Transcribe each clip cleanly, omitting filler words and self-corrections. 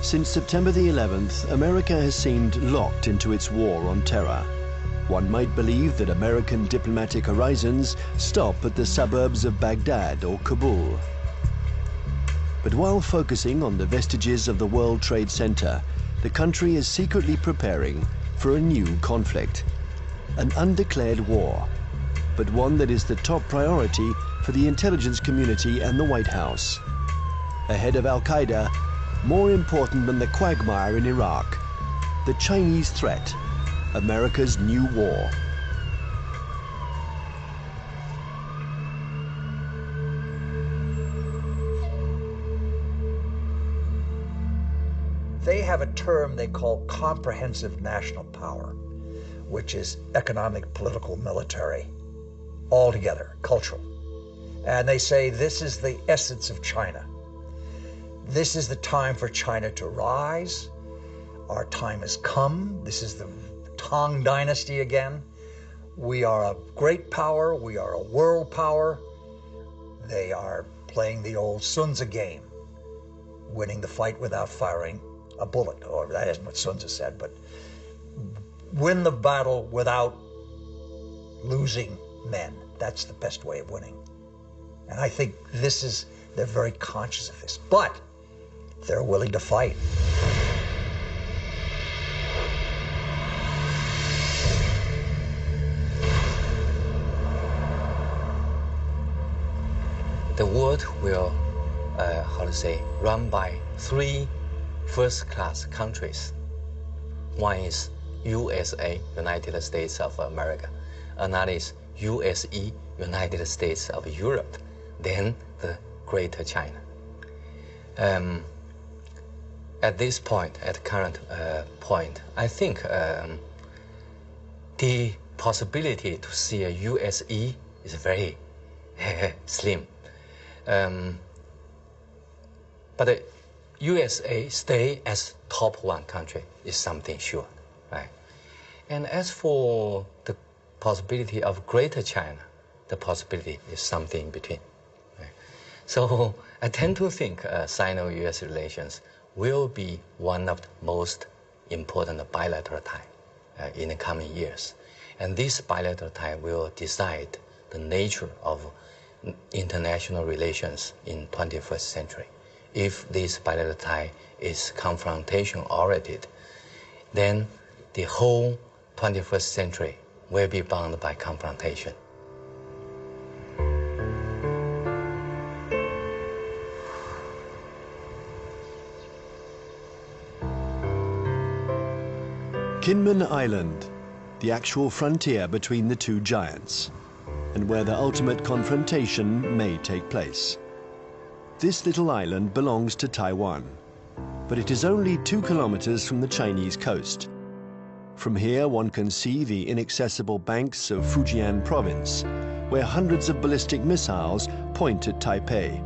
Since September the 11th, America has seemed locked into its war on terror. One might believe that American diplomatic horizons stop at the suburbs of Baghdad or Kabul. But while focusing on the vestiges of the World Trade Center, the country is secretly preparing for a new conflict, an undeclared war, but one that is the top priority for the intelligence community and the White House. Ahead of Al-Qaeda, more important than the quagmire in Iraq, the Chinese threat, America's new war. They have a term they call comprehensive national power, which is economic, political, military, all together, cultural. And they say this is the essence of China. This is the time for China to rise. Our time has come. This is the Tang Dynasty again. We are a great power. We are a world power. They are playing the old Sun Tzu game, winning the fight without firing a bullet, or that isn't what Sun Tzu said, but win the battle without losing men. That's the best way of winning. And I think they're very conscious of this, but they're willing to fight. The world will, run by three first-class countries. One is USA, United States of America. Another is USE, United States of Europe. Then the Greater China. At this point, at the current point, I think the possibility to see a USE is very slim. But the USA stay as top one country is something sure, right? And as for the possibility of Greater China, the possibility is something in between. Right? So I tend to think Sino-US relations will be one of the most important bilateral ties in the coming years. And this bilateral tie will decide the nature of international relations in 21st century. If this bilateral tie is confrontation-oriented, then the whole 21st century will be bound by confrontation. Kinmen Island, the actual frontier between the two giants, and where the ultimate confrontation may take place. This little island belongs to Taiwan, but it is only 2 kilometers from the Chinese coast. From here, one can see the inaccessible banks of Fujian province, where hundreds of ballistic missiles point at Taipei.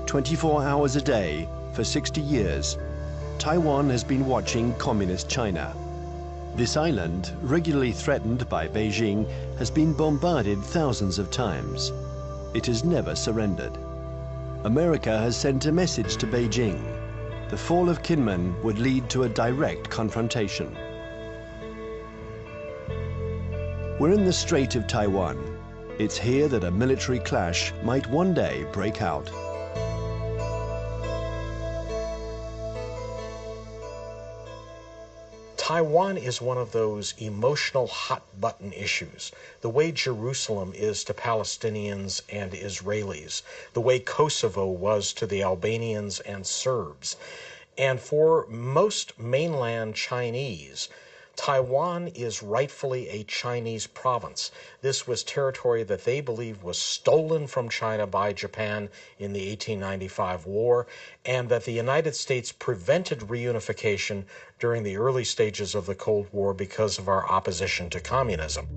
"24 hours a day, for 60 years, Taiwan has been watching Communist China. This island, regularly threatened by Beijing, has been bombarded thousands of times. It has never surrendered. America has sent a message to Beijing. The fall of Kinmen would lead to a direct confrontation. We're in the Strait of Taiwan. It's here that a military clash might one day break out. Taiwan is one of those emotional hot-button issues, the way Jerusalem is to Palestinians and Israelis, the way Kosovo was to the Albanians and Serbs. And for most mainland Chinese, Taiwan is rightfully a Chinese province. This was territory that they believe was stolen from China by Japan in the 1895 war, and that the United States prevented reunification during the early stages of the Cold War because of our opposition to communism.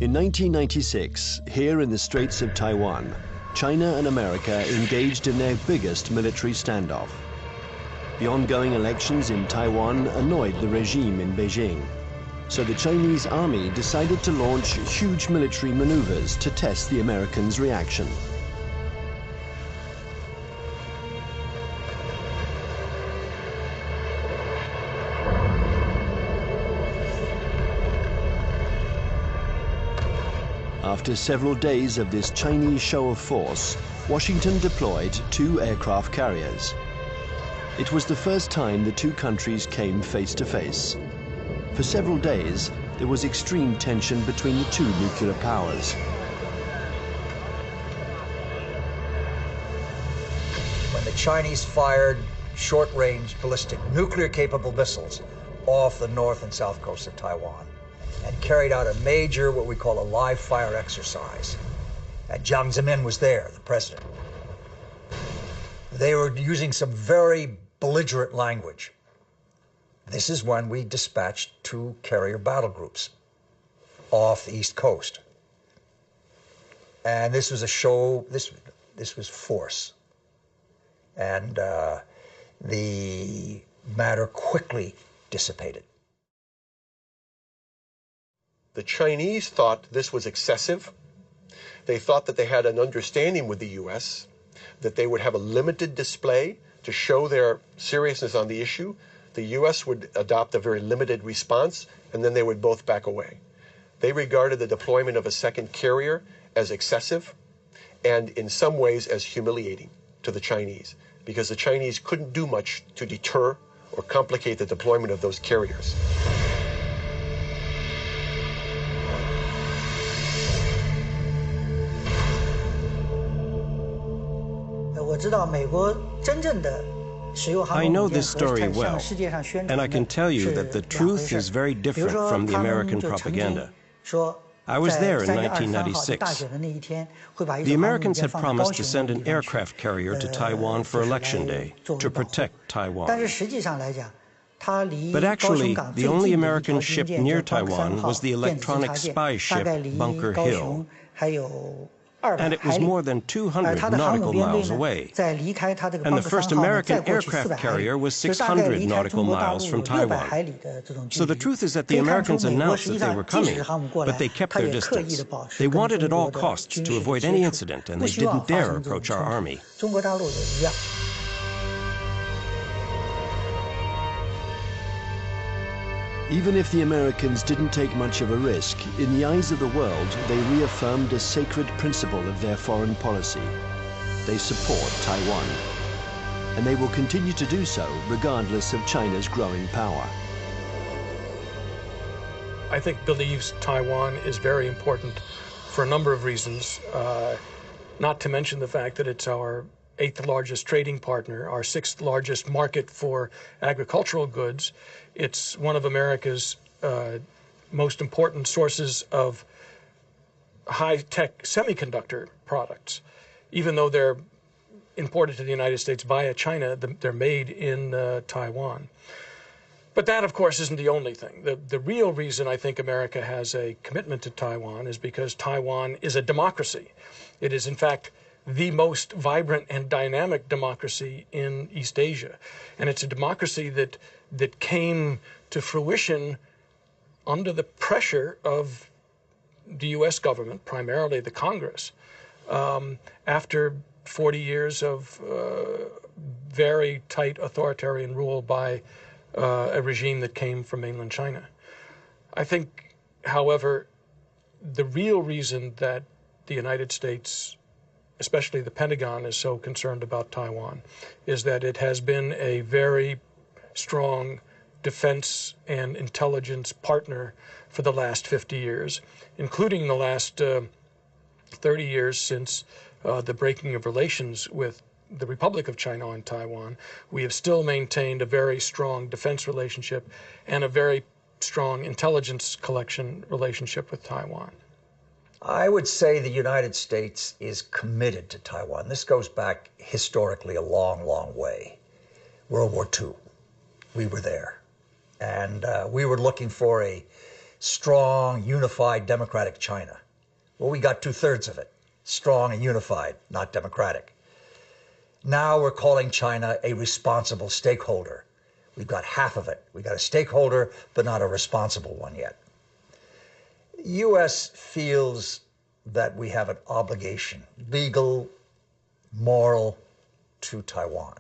In 1996, here in the Straits of Taiwan, China and America engaged in their biggest military standoff. The ongoing elections in Taiwan annoyed the regime in Beijing. So the Chinese army decided to launch huge military maneuvers to test the Americans' reaction. After several days of this Chinese show of force, Washington deployed 2 aircraft carriers. It was the first time the two countries came face to face. For several days, there was extreme tension between the two nuclear powers. When the Chinese fired short-range ballistic nuclear-capable missiles off the north and south coast of Taiwan and carried out a major, what we call a live-fire exercise. And Jiang Zemin was there, the president. They were using some very belligerent language. This is when we dispatched 2 carrier battle groups off the East Coast. And this was a show, this was force. And the matter quickly dissipated. The Chinese thought this was excessive. They thought that they had an understanding with the U.S., that they would have a limited display to show their seriousness on the issue. The U.S. would adopt a very limited response, and then they would both back away. They regarded the deployment of a second carrier as excessive and in some ways as humiliating to the Chinese, because the Chinese couldn't do much to deter or complicate the deployment of those carriers. I know this story well, and I can tell you that the truth is very different from the American propaganda. I was there in 1996. The Americans had promised to send an aircraft carrier to Taiwan for Election Day to protect Taiwan. But actually, the only American ship near Taiwan was the electronic spy ship Bunker Hill. And it was more than 200 nautical miles away. And the first American aircraft carrier was 600 nautical miles from Taiwan. So the truth is that the Americans announced that they were coming, but they kept their distance. They wanted at all costs to avoid any incident, and they didn't dare approach our army. Even if the Americans didn't take much of a risk, in the eyes of the world, they reaffirmed a sacred principle of their foreign policy. They support Taiwan. And they will continue to do so, regardless of China's growing power. I think believes Taiwan is very important for a number of reasons, not to mention the fact that it's our 8th largest trading partner, our 6th largest market for agricultural goods. It's one of America's most important sources of high-tech semiconductor products. Even though they're imported to the United States via China, they're made in Taiwan. But that, of course, isn't the only thing. The real reason I think America has a commitment to Taiwan is because Taiwan is a democracy. It is, in fact, the most vibrant and dynamic democracy in East Asia. And it's a democracy that came to fruition under the pressure of the U.S. government, primarily the Congress, after 40 years of very tight authoritarian rule by a regime that came from mainland China. I think, however, the real reason that the United States, especially the Pentagon, is so concerned about Taiwan is that it has been a very strong defense and intelligence partner for the last 50 years, including the last 30 years since the breaking of relations with the Republic of China on Taiwan. We have still maintained a very strong defense relationship and a very strong intelligence collection relationship with Taiwan. I would say the United States is committed to Taiwan. This goes back historically a long, long way. World War II, we were there. And we were looking for a strong, unified, democratic China. Well, we got 2/3 of it. Strong and unified, not democratic. Now we're calling China a responsible stakeholder. We've got half of it. We've got a stakeholder, but not a responsible one yet. The U.S. feels that we have an obligation, legal, moral, to Taiwan,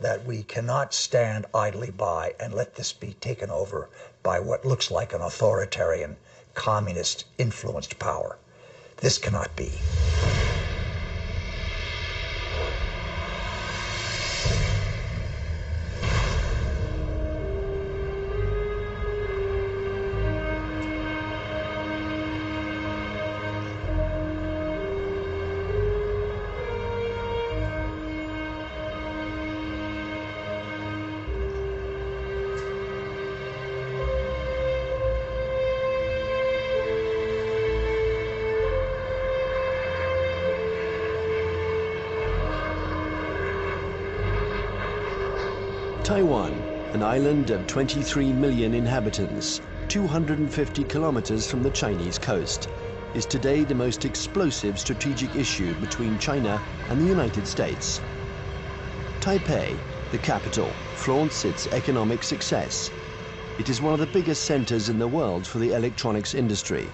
that we cannot stand idly by and let this be taken over by what looks like an authoritarian, communist-influenced power. This cannot be. Taiwan, an island of 23 million inhabitants, 250 kilometers from the Chinese coast, is today the most explosive strategic issue between China and the United States. Taipei, the capital, flaunts its economic success. It is one of the biggest centers in the world for the electronics industry.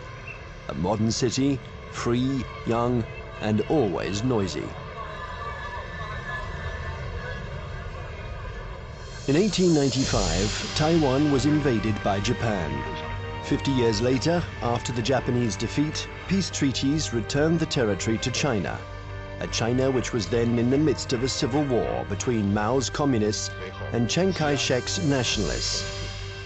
A modern city, free, young, and always noisy. In 1895, Taiwan was invaded by Japan. 50 years later, after the Japanese defeat, peace treaties returned the territory to China, a China which was then in the midst of a civil war between Mao's communists and Chiang Kai-shek's nationalists.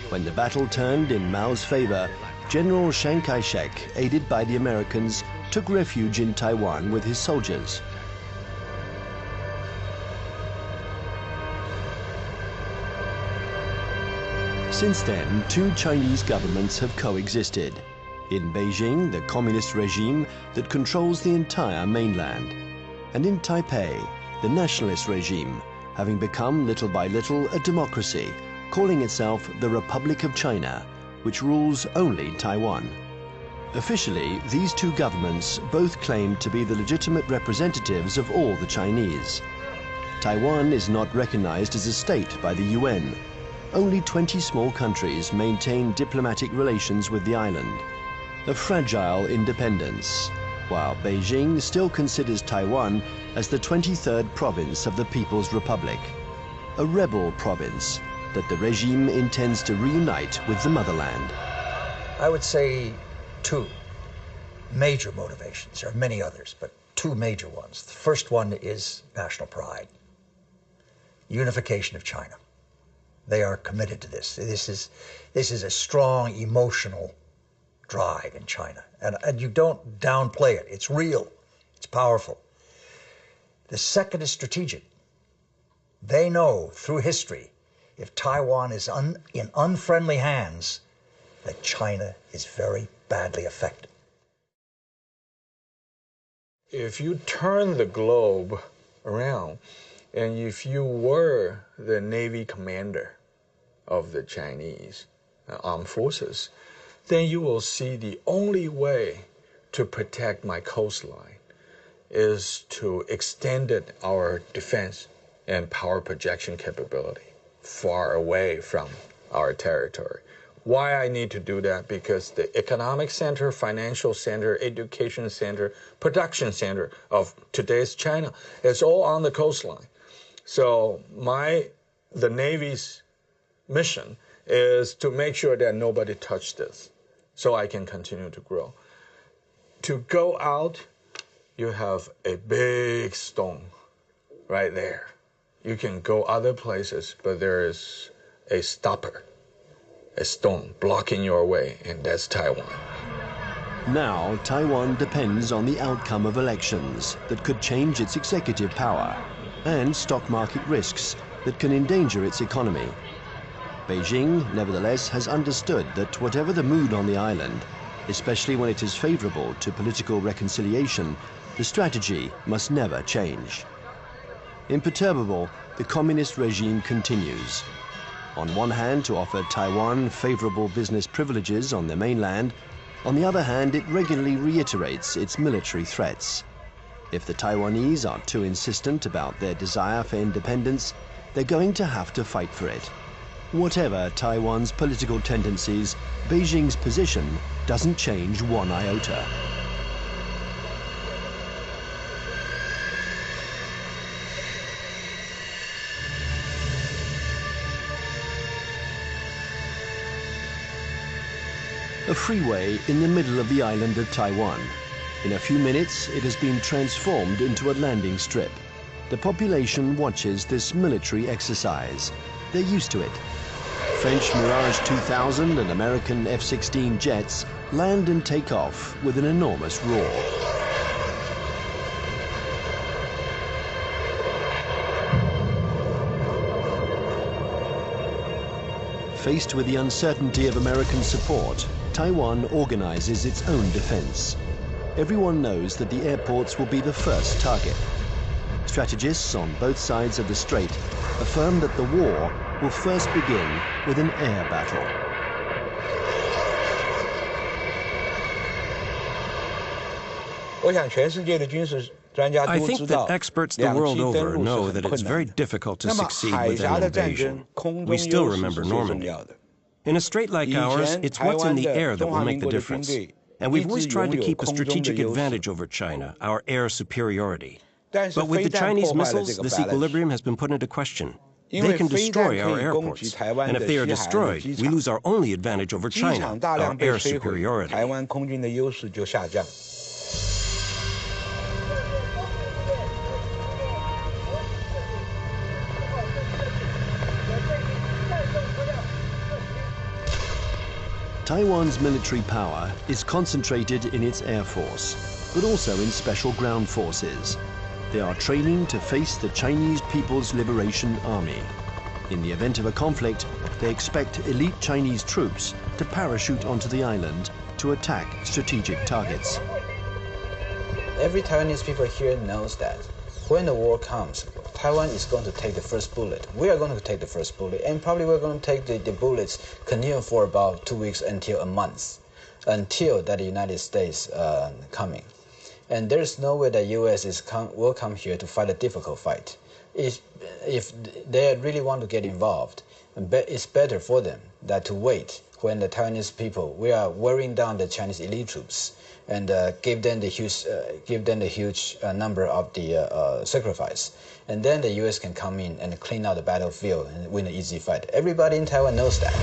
When the battle turned in Mao's favor, General Chiang Kai-shek, aided by the Americans, took refuge in Taiwan with his soldiers. Since then, two Chinese governments have coexisted. In Beijing, the communist regime that controls the entire mainland. And in Taipei, the nationalist regime, having become little by little a democracy, calling itself the Republic of China, which rules only Taiwan. Officially, these two governments both claim to be the legitimate representatives of all the Chinese. Taiwan is not recognized as a state by the UN. Only 20 small countries maintain diplomatic relations with the island. A fragile independence, while Beijing still considers Taiwan as the 23rd province of the People's Republic, a rebel province that the regime intends to reunite with the motherland. I would say two major motivations. There are many others, but two major ones. The first one is national pride, unification of China. They are committed to this. This is a strong emotional drive in China. And you don't downplay it. It's real. It's powerful. The second is strategic. They know through history, if Taiwan is in unfriendly hands, that China is very badly affected. If you turn the globe around, and if you were the Navy commander of the Chinese armed forces, then you will see the only way to protect my coastline is to extend our defense and power projection capability far away from our territory. Why I need to do that? Because the economic center, financial center, education center, production center of today's China is all on the coastline. So the Navy's mission is to make sure that nobody touched this so I can continue to grow. To go out, you have a big stone right there. You can go other places, but there is a stopper, a stone blocking your way, and that's Taiwan. Now, Taiwan depends on the outcome of elections that could change its executive power and stock market risks that can endanger its economy. Beijing, nevertheless, has understood that whatever the mood on the island, especially when it is favorable to political reconciliation, the strategy must never change. Imperturbable, the communist regime continues. On one hand, to offer Taiwan favorable business privileges on the mainland. On the other hand, it regularly reiterates its military threats. If the Taiwanese are too insistent about their desire for independence, they're going to have to fight for it. Whatever Taiwan's political tendencies, Beijing's position doesn't change one iota. A freeway in the middle of the island of Taiwan. In a few minutes, it has been transformed into a landing strip. The population watches this military exercise. They're used to it. French Mirage 2000 and American F-16 jets land and take off with an enormous roar. Faced with the uncertainty of American support, Taiwan organizes its own defense. Everyone knows that the airports will be the first target. Strategists on both sides of the strait affirm that the war will first begin with an air battle. I think that experts the world over know that it's very difficult to succeed with an invasion. We still remember Normandy. In a strait like ours, it's what's in the air that will make the difference. And we've always tried to keep a strategic advantage over China, our air superiority. But with the Chinese missiles, this equilibrium has been put into question. They can destroy our airports. And if they are destroyed, we lose our only advantage over China, our air superiority. Taiwan's military power is concentrated in its air force, but also in special ground forces. They are training to face the Chinese People's Liberation Army. In the event of a conflict, they expect elite Chinese troops to parachute onto the island to attack strategic targets. Every Taiwanese people here knows that when the war comes, Taiwan is going to take the first bullet. We are going to take the first bullet, and probably we're going to take the bullets continue for about 2 weeks until a month, until that the United States coming. And there's no way the U.S. will come here to fight a difficult fight. If they really want to get involved, it's better for them that to wait when the Taiwanese people, we are wearing down the Chinese elite troops and give them the huge number of the sacrifice. And then the U.S. can come in and clean out the battlefield and win an easy fight. Everybody in Taiwan knows that.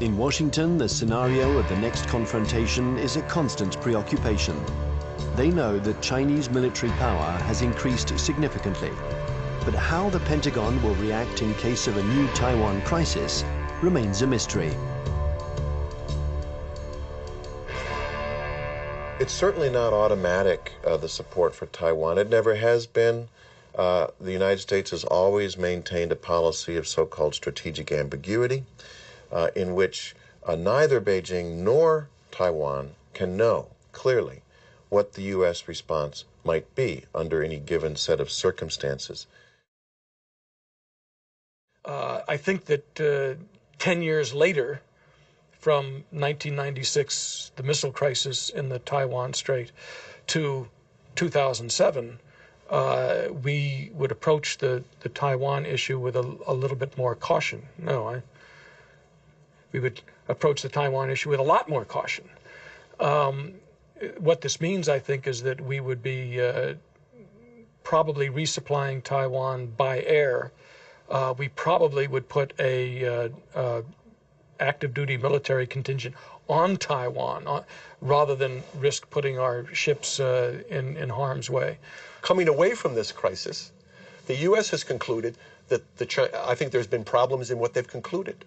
In Washington, the scenario of the next confrontation is a constant preoccupation. They know that Chinese military power has increased significantly. But how the Pentagon will react in case of a new Taiwan crisis remains a mystery. It's certainly not automatic, the support for Taiwan. It never has been. The United States has always maintained a policy of so-called strategic ambiguity, in which neither Beijing nor Taiwan can know clearly what the U.S. response might be under any given set of circumstances. I think that 10 years later, from 1996, the missile crisis in the Taiwan Strait, to 2007, we would approach the Taiwan issue with a little bit more caution. We would approach the Taiwan issue with a lot more caution. What this means, I think, is that we would be probably resupplying Taiwan by air. We probably would put a active duty military contingent on Taiwan rather than risk putting our ships in harm's way. Coming away from this crisis, the U.S. has concluded that I think there's been problems in what they've concluded.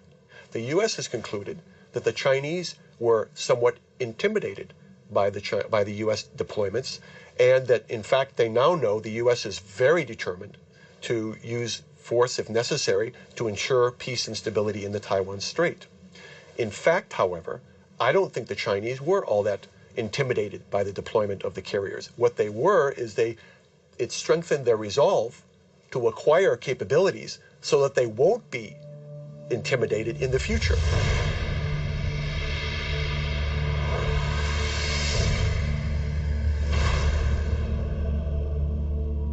The U.S. has concluded that the Chinese were somewhat intimidated by the U.S. deployments, and that in fact they now know the U.S. is very determined to use force if necessary to ensure peace and stability in the Taiwan Strait. In fact, however, I don't think the Chinese were all that intimidated by the deployment of the carriers. What they were is it strengthened their resolve to acquire capabilities so that they won't be intimidated in the future.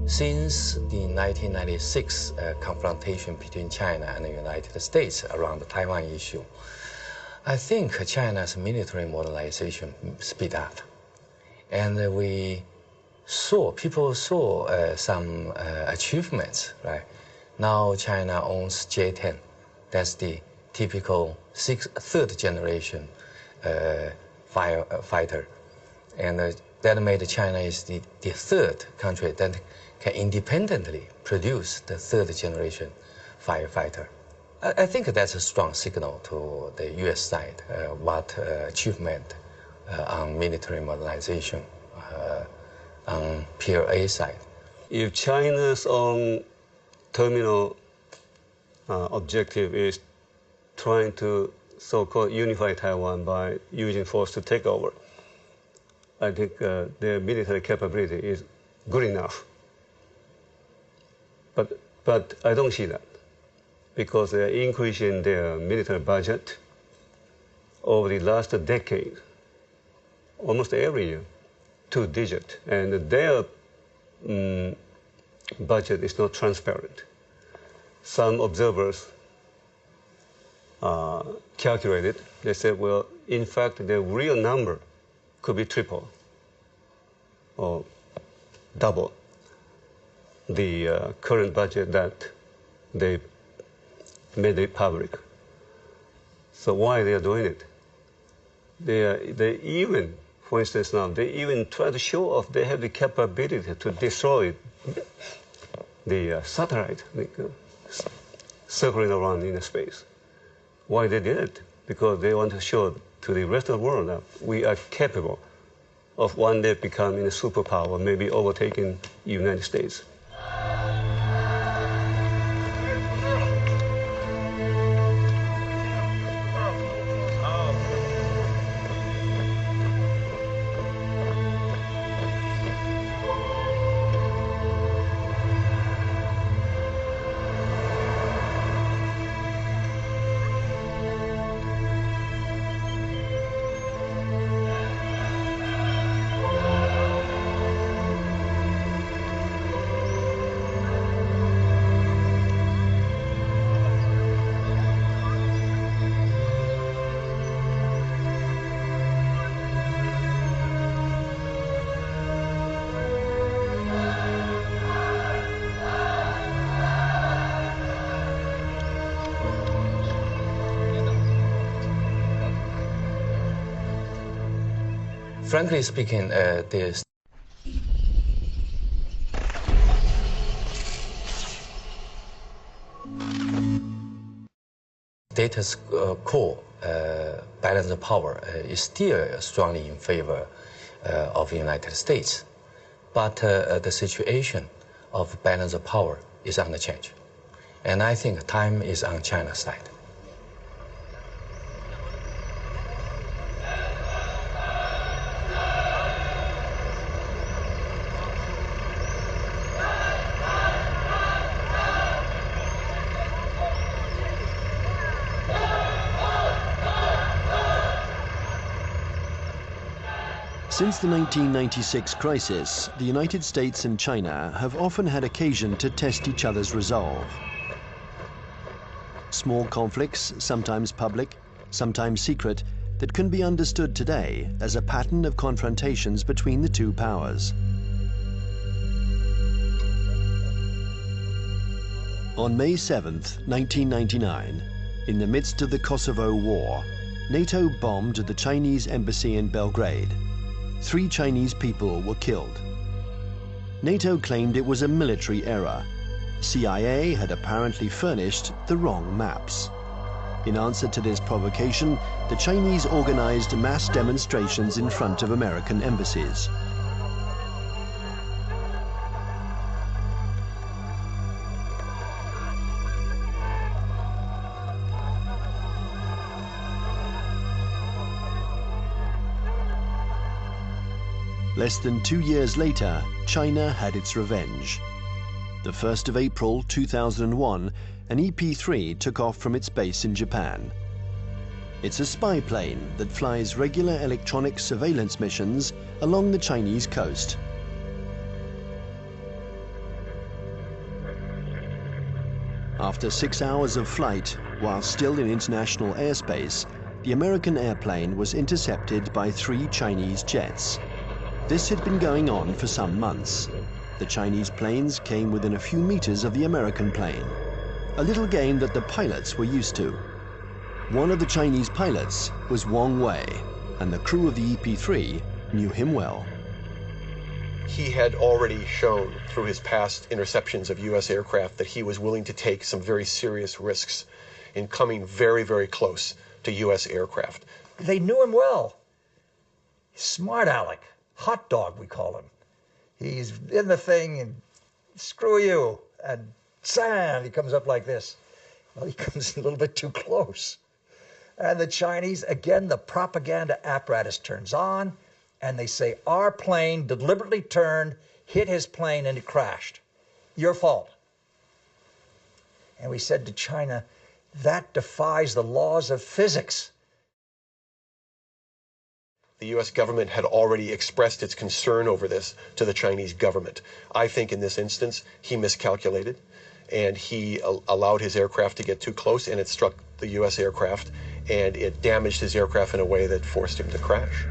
Since the 1996 confrontation between China and the United States around the Taiwan issue, I think China's military modernization speed up. And people saw some achievements, right? Now China owns J-10. That's the typical third generation fighter. And that made China is the third country that can independently produce the third generation firefighter. I think that's a strong signal to the U.S. side, what achievement on military modernization on PLA side. If China's own terminal objective is trying to so-called unify Taiwan by using force to take over, I think their military capability is good enough. But I don't see that, because they're increasing their military budget over the last decade, almost every year, 2-digit, and their budget is not transparent. Some observers calculated, they said, well, in fact, the real number could be triple or double the current budget that they made it public. So why they are doing it? They even, for instance now, they even try to show off they have the capability to destroy the satellite circling around in the space. Why they did it? Because they want to show to the rest of the world that we are capable of one day becoming a superpower, maybe overtaking the United States. Frankly speaking, the status quo balance of power is still strongly in favor of the United States. But the situation of balance of power is on the change. And I think time is on China's side. Since the 1996 crisis, the United States and China have often had occasion to test each other's resolve. Small conflicts, sometimes public, sometimes secret, that can be understood today as a pattern of confrontations between the two powers. On May 7th, 1999, in the midst of the Kosovo War, NATO bombed the Chinese embassy in Belgrade. 3 Chinese people were killed. NATO claimed it was a military error. CIA had apparently furnished the wrong maps. In answer to this provocation, the Chinese organized mass demonstrations in front of American embassies. Less than 2 years later, China had its revenge. The 1st of April 2001, an EP-3 took off from its base in Japan. It's a spy plane that flies regular electronic surveillance missions along the Chinese coast. After 6 hours of flight, while still in international airspace, the American airplane was intercepted by 3 Chinese jets. This had been going on for some months. The Chinese planes came within a few meters of the American plane, a little game that the pilots were used to. One of the Chinese pilots was Wang Wei, and the crew of the EP-3 knew him well. He had already shown through his past interceptions of U.S. aircraft that he was willing to take some very serious risks in coming very, very close to U.S. aircraft. They knew him well. Smart Alec, hot dog we call him. He's in the thing and screw you, and he comes up like this. Well, he comes a little bit too close. And the Chinese, again, the propaganda apparatus turns on, and they say, our plane deliberately turned, hit his plane, and it crashed. Your fault. And we said to China, that defies the laws of physics. The U.S. government had already expressed its concern over this to the Chinese government. I think in this instance, he miscalculated, and he allowed his aircraft to get too close, and it struck the U.S. aircraft, and it damaged his aircraft in a way that forced him to crash.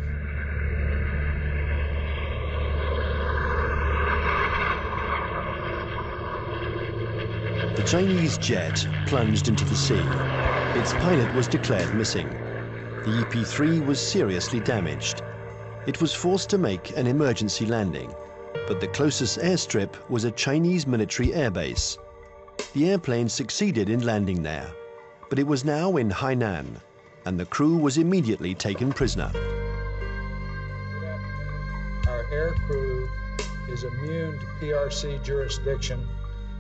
The Chinese jet plunged into the sea. Its pilot was declared missing. The EP-3 was seriously damaged. It was forced to make an emergency landing, but the closest airstrip was a Chinese military airbase. The airplane succeeded in landing there, but it was now in Hainan, and the crew was immediately taken prisoner. Our air crew is immune to PRC jurisdiction.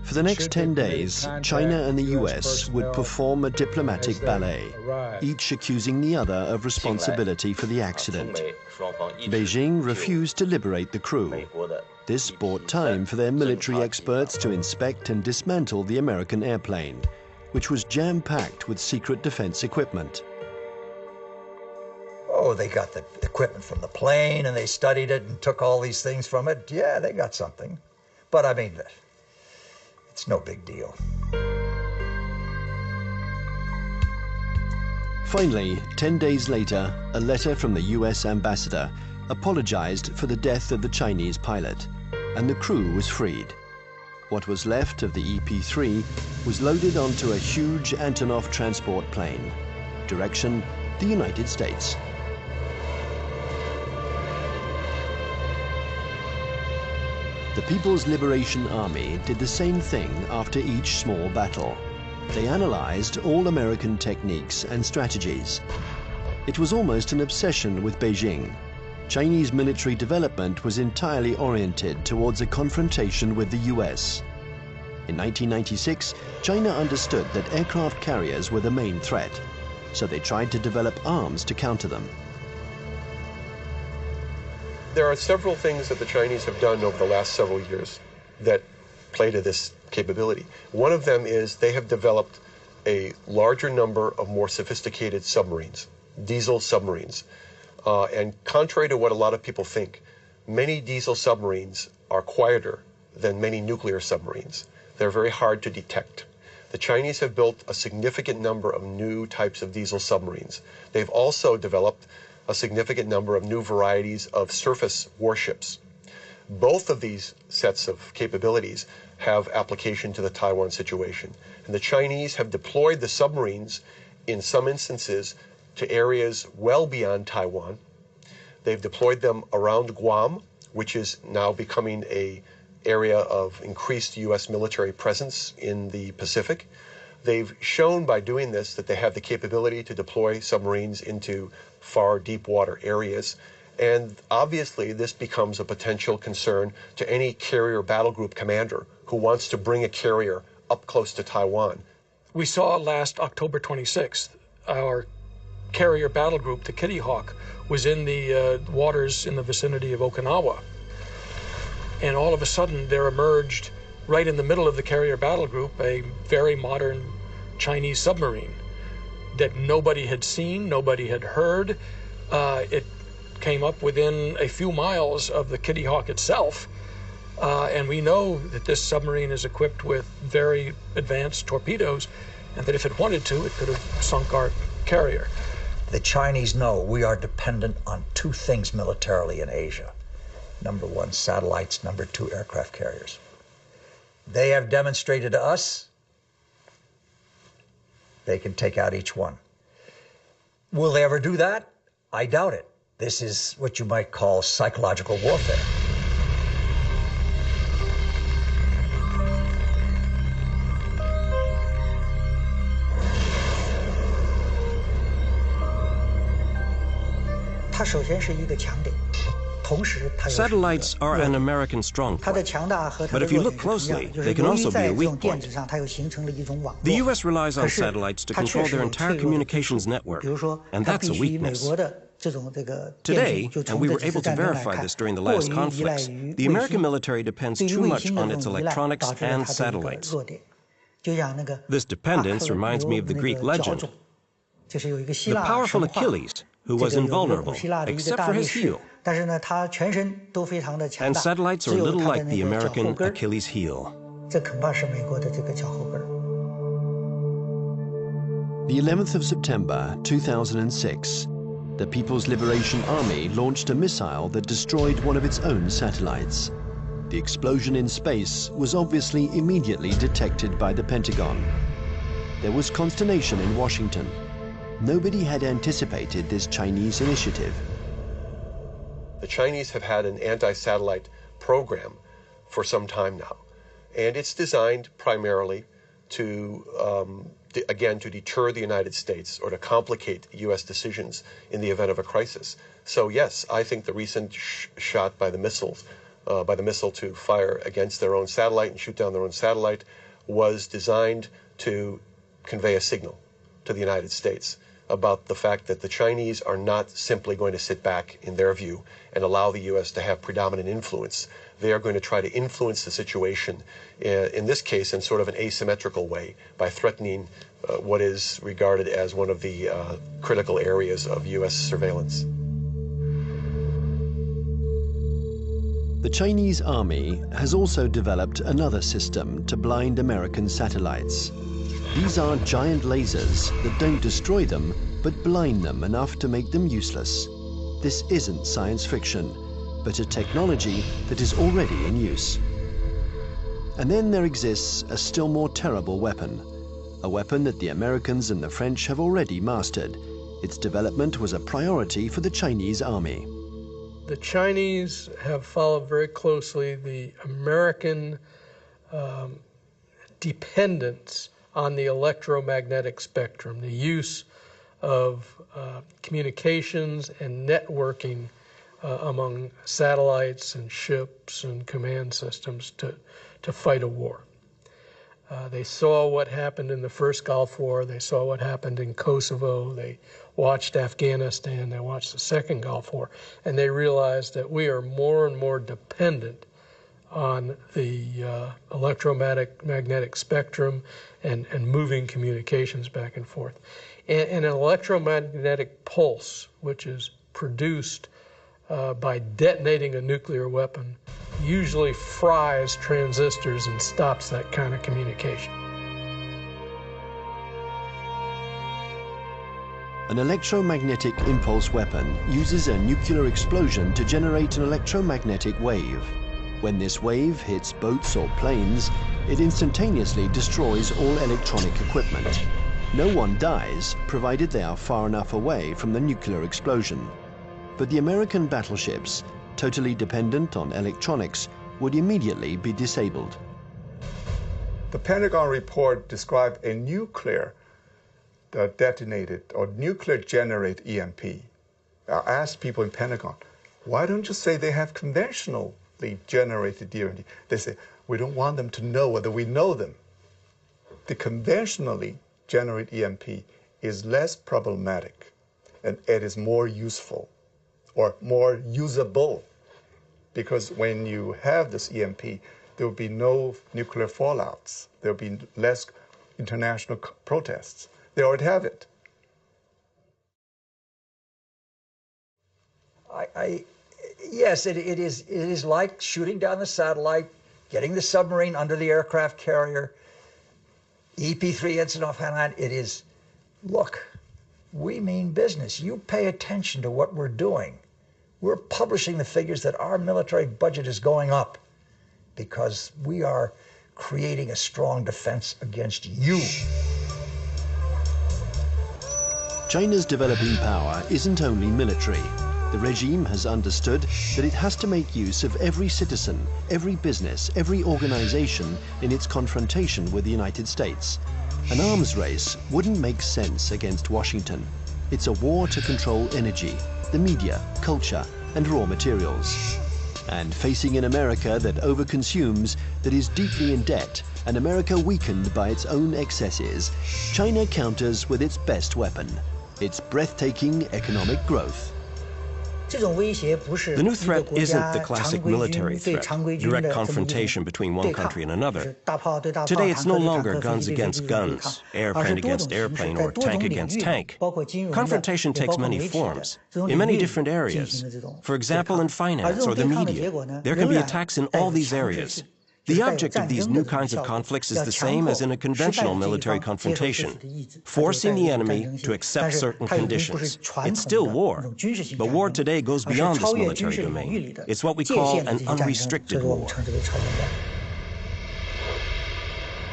For the next 10 days, China and the US would perform a diplomatic ballet, each accusing the other of responsibility for the accident. Beijing refused to liberate the crew. This bought time for their military experts to inspect and dismantle the American airplane, which was jam-packed with secret defense equipment. Oh, they got the equipment from the plane, and they studied it and took all these things from it. Yeah, they got something. But I mean, it's no big deal. Finally, 10 days later, a letter from the US ambassador apologized for the death of the Chinese pilot, and the crew was freed. What was left of the EP-3 was loaded onto a huge Antonov transport plane. Direction, the United States. The People's Liberation Army did the same thing after each small battle. They analyzed all American techniques and strategies. It was almost an obsession with Beijing. Chinese military development was entirely oriented towards a confrontation with the US. In 1996, China understood that aircraft carriers were the main threat, so they tried to develop arms to counter them. There are several things that the Chinese have done over the last several years that play to this capability. One of them is they have developed a larger number of more sophisticated submarines, diesel submarines. And contrary to what a lot of people think, many diesel submarines are quieter than many nuclear submarines. They're very hard to detect. The Chinese have built a significant number of new types of diesel submarines. They've also developed a significant number of new varieties of surface warships. Both of these sets of capabilities have application to the Taiwan situation. And the Chinese have deployed the submarines in some instances to areas well beyond Taiwan. They've deployed them around Guam, which is now becoming an area of increased U.S. military presence in the Pacific. They've shown by doing this that they have the capability to deploy submarines into far deep water areas. And obviously this becomes a potential concern to any carrier battle group commander who wants to bring a carrier up close to Taiwan. We saw last October 26th, our carrier battle group, the Kitty Hawk, was in the waters in the vicinity of Okinawa. And all of a sudden there emerged right in the middle of the carrier battle group, a very modern Chinese submarine that nobody had seen, nobody had heard. It came up within a few miles of the Kitty Hawk itself. And we know that this submarine is equipped with very advanced torpedoes, and that if it wanted to, it could have sunk our carrier. The Chinese know we are dependent on two things militarily in Asia. Number one, satellites. Number two, aircraft carriers. They have demonstrated to us they can take out each one. Will they ever do that? I doubt it. This is what you might call psychological warfare. Satellites are an American strong point. But if you look closely, they can also be a weak point. The U.S. relies on satellites to control their entire communications network, and that's a weakness. Today, and we were able to verify this during the last conflicts, the American military depends too much on its electronics and satellites. This dependence reminds me of the Greek legend. The powerful Achilles, who was invulnerable, except for his heel. And satellites are a little like the American Achilles heel. The 11th of September 2006, the People's Liberation Army launched a missile that destroyed one of its own satellites. The explosion in space was obviously immediately detected by the Pentagon. There was consternation in Washington. Nobody had anticipated this Chinese initiative. The Chinese have had an anti-satellite program for some time now, and it's designed primarily to, again, to deter the United States or to complicate U.S. decisions in the event of a crisis. So yes, I think the recent shot by the missile to fire against their own satellite and shoot down their own satellite was designed to convey a signal to the United States about the fact that the Chinese are not simply going to sit back, in their view, and allow the U.S. to have predominant influence. They are going to try to influence the situation, in this case, in sort of an asymmetrical way, by threatening what is regarded as one of the critical areas of U.S. surveillance. The Chinese army has also developed another system to blind American satellites. These are giant lasers that don't destroy them, but blind them enough to make them useless. This isn't science fiction, but a technology that is already in use. And then there exists a still more terrible weapon, a weapon that the Americans and the French have already mastered. Its development was a priority for the Chinese army. The Chinese have followed very closely the American dependence on the electromagnetic spectrum, the use of communications and networking among satellites and ships and command systems to fight a war. They saw what happened in the first Gulf War, they saw what happened in Kosovo, they watched Afghanistan, they watched the second Gulf War, and they realized that we are more and more dependent on the electromagnetic spectrum and moving communications back and forth. And an electromagnetic pulse, which is produced by detonating a nuclear weapon, usually fries transistors and stops that kind of communication. An electromagnetic impulse weapon uses a nuclear explosion to generate an electromagnetic wave. When this wave hits boats or planes, it instantaneously destroys all electronic equipment. No one dies, provided they are far enough away from the nuclear explosion. But the American battleships, totally dependent on electronics, would immediately be disabled. The Pentagon report described a nuclear detonated or nuclear generate EMP. I asked people in Pentagon, why don't you say they have conventionally generated EMP? They say, we don't want them to know whether we know them. The conventionally generated EMP is less problematic and it is more useful or more usable, because when you have this EMP, there will be no nuclear fallouts. There will be less international protests. They already have it. Yes, it is like shooting down the satellite, getting the submarine under the aircraft carrier, EP-3 incident off Hainan. It is, look, we mean business. You pay attention to what we're doing. We're publishing the figures that our military budget is going up because we are creating a strong defense against you. China's developing power isn't only military. The regime has understood that it has to make use of every citizen, every business, every organization in its confrontation with the United States. An arms race wouldn't make sense against Washington. It's a war to control energy, the media, culture, and raw materials. And facing an America that overconsumes, that is deeply in debt, an America weakened by its own excesses, China counters with its best weapon, its breathtaking economic growth. The new threat isn't the classic military threat, direct confrontation between one country and another. Today, it's no longer guns against guns, airplane against airplane, or tank against tank. Confrontation takes many forms, in many different areas. For example, in finance or the media, there can be attacks in all these areas. The object of these new kinds of conflicts is the same as in a conventional military confrontation, forcing the enemy to accept certain conditions. It's still war, but war today goes beyond this military domain. It's what we call an unrestricted war.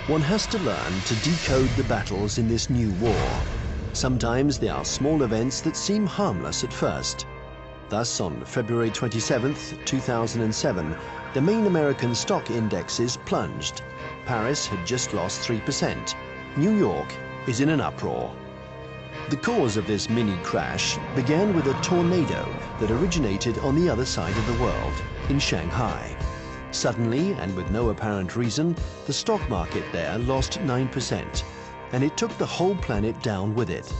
One has to learn to decode the battles in this new war. Sometimes they are small events that seem harmless at first. Thus, on February 27, 2007, the main American stock indexes plunged. Paris had just lost 3%. New York is in an uproar. The cause of this mini crash began with a tornado that originated on the other side of the world, in Shanghai. Suddenly, and with no apparent reason, the stock market there lost 9%, and it took the whole planet down with it.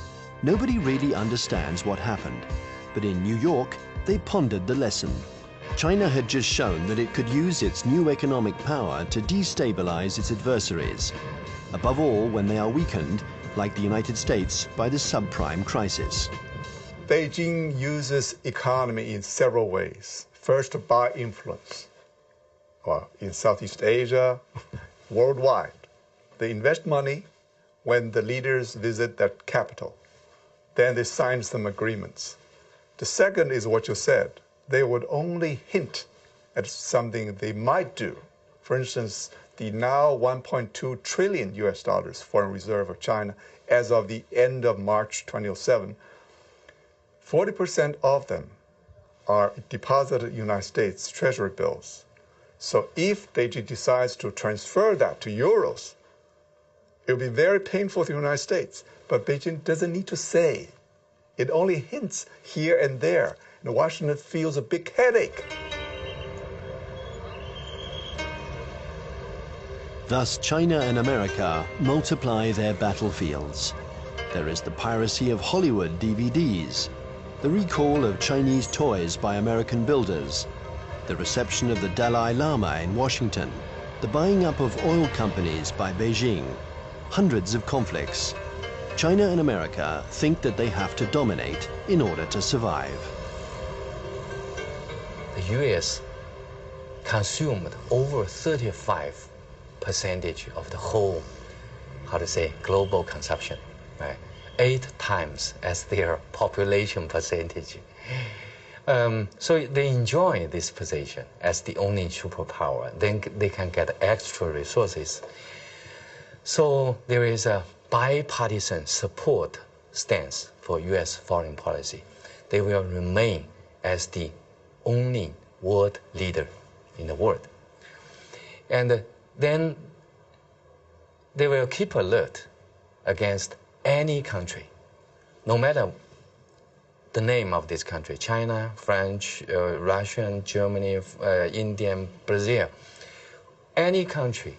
Nobody really understands what happened, but in New York, they pondered the lesson. China had just shown that it could use its new economic power to destabilize its adversaries, above all when they are weakened, like the United States, by the subprime crisis. Beijing uses economy in several ways. First, by influence. Well, in Southeast Asia, worldwide. They invest money when the leaders visit that capital. Then they sign some agreements. The second is what you said. They would only hint at something they might do. For instance, the now 1.2 trillion US dollars foreign reserve of China as of the end of March 2007, 40% of them are deposited in United States Treasury bills. So if Beijing decides to transfer that to euros, it will be very painful for the United States. But Beijing doesn't need to say. It only hints here and there. And Washington feels a big headache. Thus, China and America multiply their battlefields. There is the piracy of Hollywood DVDs, the recall of Chinese toys by American builders, the reception of the Dalai Lama in Washington, the buying up of oil companies by Beijing, hundreds of conflicts. China and America think that they have to dominate in order to survive. The U.S. consumed over 35% of the whole, global consumption, right? 8 times as their population percentage. So they enjoy this position as the only superpower. Then they can get extra resources. So there is a bipartisan support stance for U.S. foreign policy. They will remain as the only world leader in the world. And then they will keep alert against any country, no matter the name of this country, China, French, Russian, Germany, Indian, Brazil, any country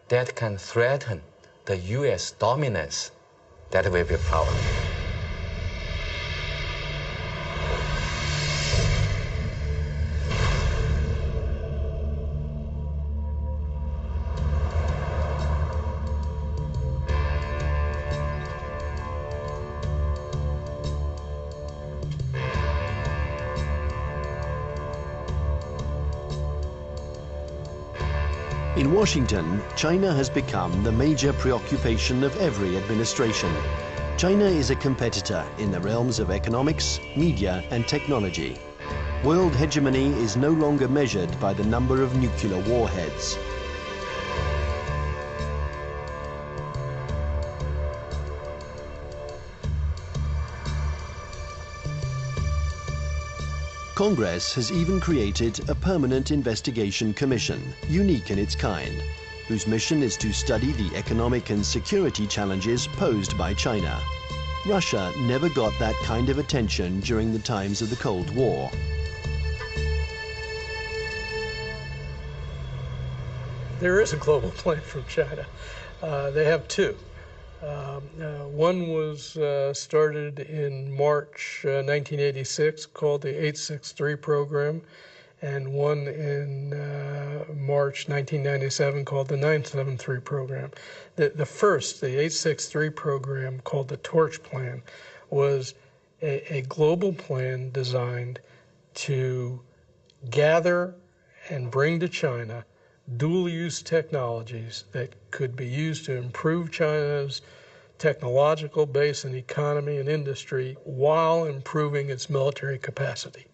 that can threaten the U.S. dominance, that will be a problem. In Washington, China has become the major preoccupation of every administration. China is a competitor in the realms of economics, media, and technology. World hegemony is no longer measured by the number of nuclear warheads. Congress has even created a permanent investigation commission, unique in its kind, whose mission is to study the economic and security challenges posed by China. Russia never got that kind of attention during the times of the Cold War. There is a global plan from China. They have two. One was started in March 1986, called the 863 program, and one in March 1997 called the 973 program. The first, the 863 program, called the Torch Plan, was a global plan designed to gather and bring to China dual-use technologies that could be used to improve China's technological base and economy and industry while improving its military capacity.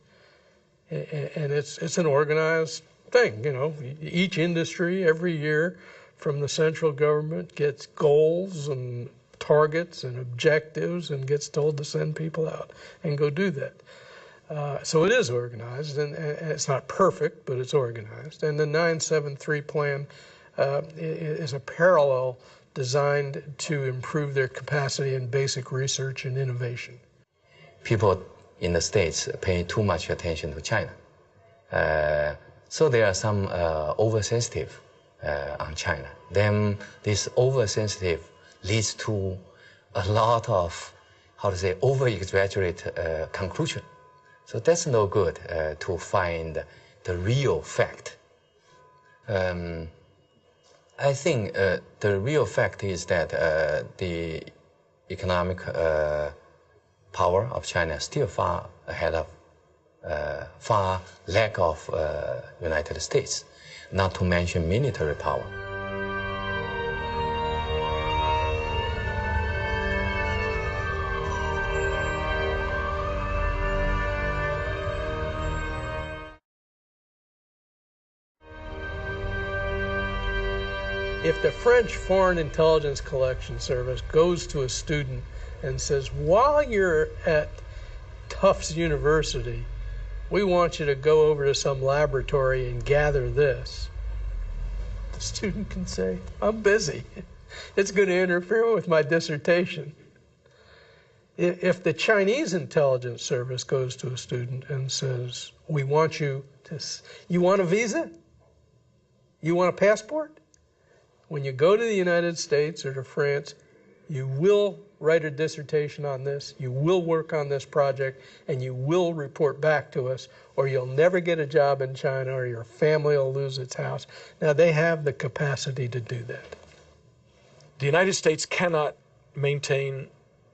And it's an organized thing, you know. Each industry every year from the central government gets goals and targets and objectives and gets told to send people out and go do that. So it is organized, and it's not perfect, but it's organized. And the 973 plan is a parallel designed to improve their capacity in basic research and innovation. People in the States pay too much attention to China. So there are some oversensitive on China. Then this oversensitive leads to a lot of, over-exaggerate conclusion. So that's no good to find the real fact. I think the real fact is that the economic power of China is still far ahead of, far lack of United States, not to mention military power. If the French Foreign Intelligence Collection Service goes to a student and says, while you're at Tufts University, we want you to go over to some laboratory and gather this, the student can say, I'm busy. It's going to interfere with my dissertation. If the Chinese intelligence service goes to a student and says, we want you to, you want a visa? You want a passport? When you go to the United States or to France, you will write a dissertation on this, you will work on this project, and you will report back to us, or you'll never get a job in China, or your family will lose its house. Now, they have the capacity to do that. The United States cannot maintain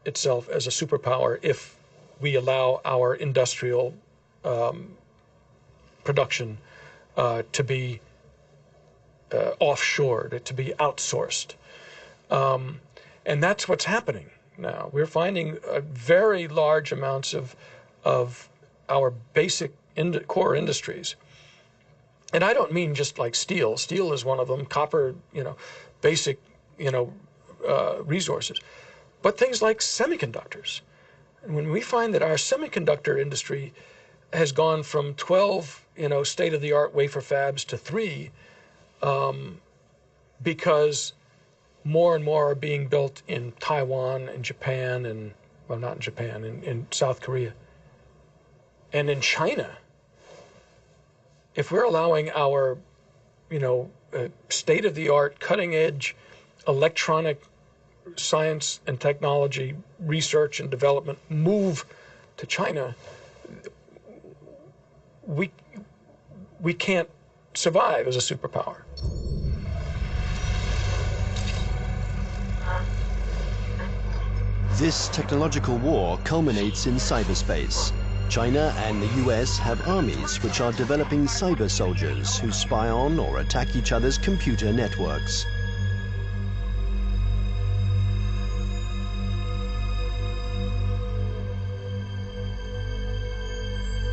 itself as a superpower if we allow our industrial production to be offshored, to be outsourced. And that's what's happening now. We're finding very large amounts of our basic core industries. And I don't mean just like steel. Steel is one of them, copper, basic, resources. But things like semiconductors. And when we find that our semiconductor industry has gone from 12, state-of-the-art wafer fabs to 3, because more and more are being built in Taiwan and Japan and, well, not in Japan, in South Korea. And in China, if we're allowing our, state-of-the-art, cutting-edge electronic science and technology research and development move to China, we can't survive as a superpower. This technological war culminates in cyberspace. China and the US have armies which are developing cyber soldiers who spy on or attack each other's computer networks.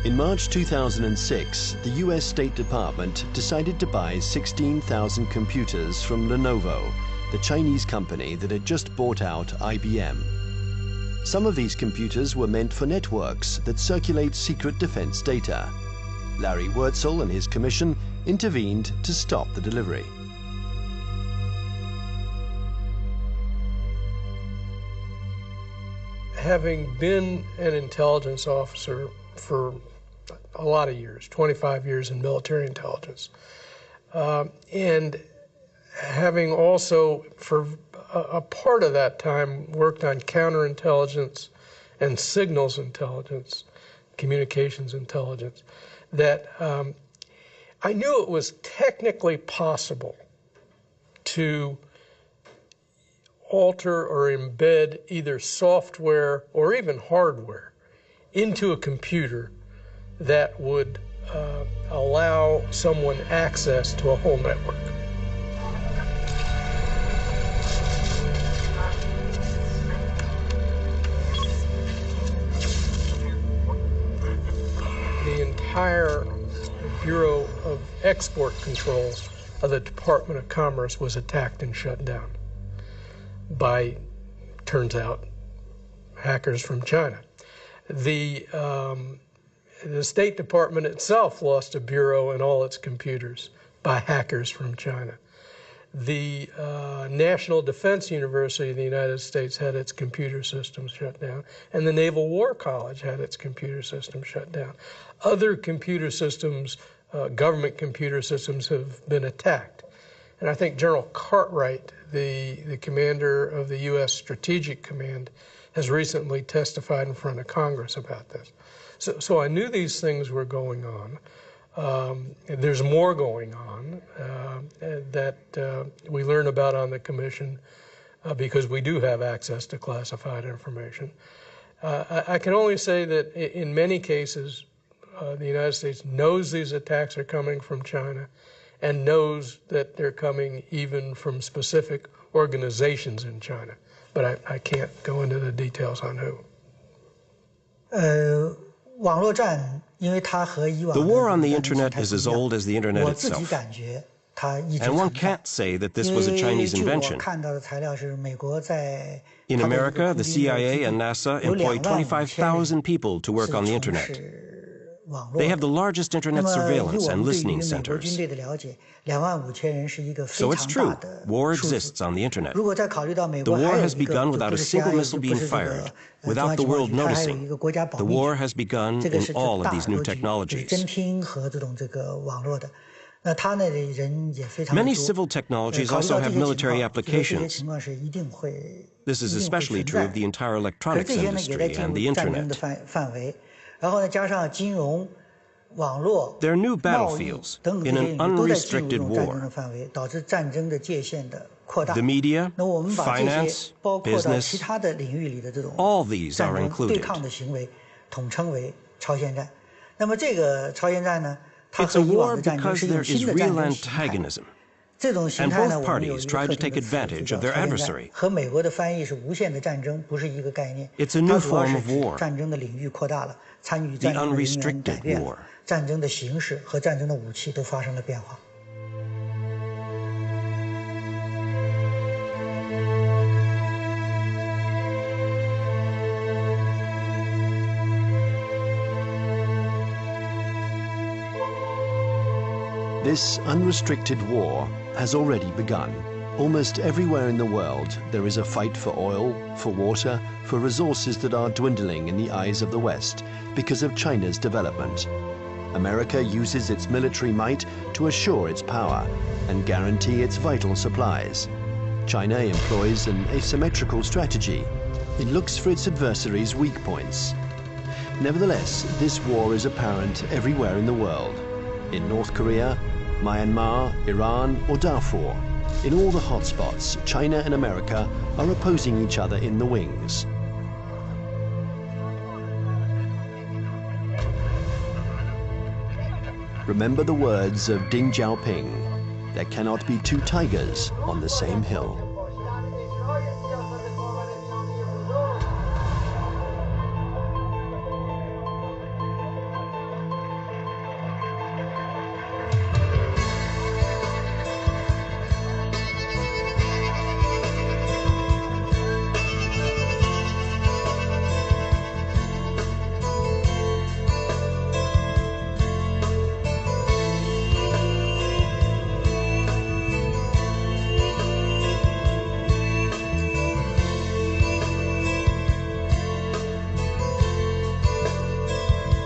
In March 2006, the US State Department decided to buy 16,000 computers from Lenovo, the Chinese company that had just bought out IBM. Some of these computers were meant for networks that circulate secret defense data. Larry Wurtzel and his commission intervened to stop the delivery. Having been an intelligence officer for a lot of years, 25 years in military intelligence, and having also for a part of that time worked on counterintelligence and signals intelligence, communications intelligence, that I knew it was technically possible to alter or embed either software or even hardware into a computer that would allow someone access to a whole network. The entire Bureau of Export Controls of the Department of Commerce was attacked and shut down by, turns out, hackers from China. The State Department itself lost a bureau and all its computers by hackers from China. The National Defense University of the United States had its computer systems shut down, and the Naval War College had its computer system shut down. Other computer systems, government computer systems, have been attacked. And I think General Cartwright, the commander of the U.S. Strategic Command, has recently testified in front of Congress about this. So I knew these things were going on. There's more going on that we learn about on the Commission because we do have access to classified information. I can only say that in many cases, the United States knows these attacks are coming from China and knows that they're coming even from specific organizations in China. But I can't go into the details on who. The war on the internet is as old as the internet itself. And one can't say that this was a Chinese invention. In America, the CIA and NASA employ 25,000 people to work on the internet. They have the largest internet surveillance and listening centers. So it's true, war exists on the internet. The war has begun without a single missile being fired, without the world noticing. The war has begun in all of these new technologies. Many civil technologies also have military applications. This is especially true of the entire electronics industry and the internet. They're new battlefields in an unrestricted war. The media, finance, business, all these are included. It's a war because there is real antagonism, and both parties try to take advantage of their adversary. It's a new form of war, the unrestricted war. This unrestricted war has already begun. Almost everywhere in the world, there is a fight for oil, for water, for resources that are dwindling in the eyes of the West because of China's development. America uses its military might to assure its power and guarantee its vital supplies. China employs an asymmetrical strategy. It looks for its adversaries' weak points. Nevertheless, this war is apparent everywhere in the world. In North Korea, Myanmar, Iran, or Darfur, in all the hotspots, China and America are opposing each other in the wings. remember the words of Deng Xiaoping: there cannot be two tigers on the same hill.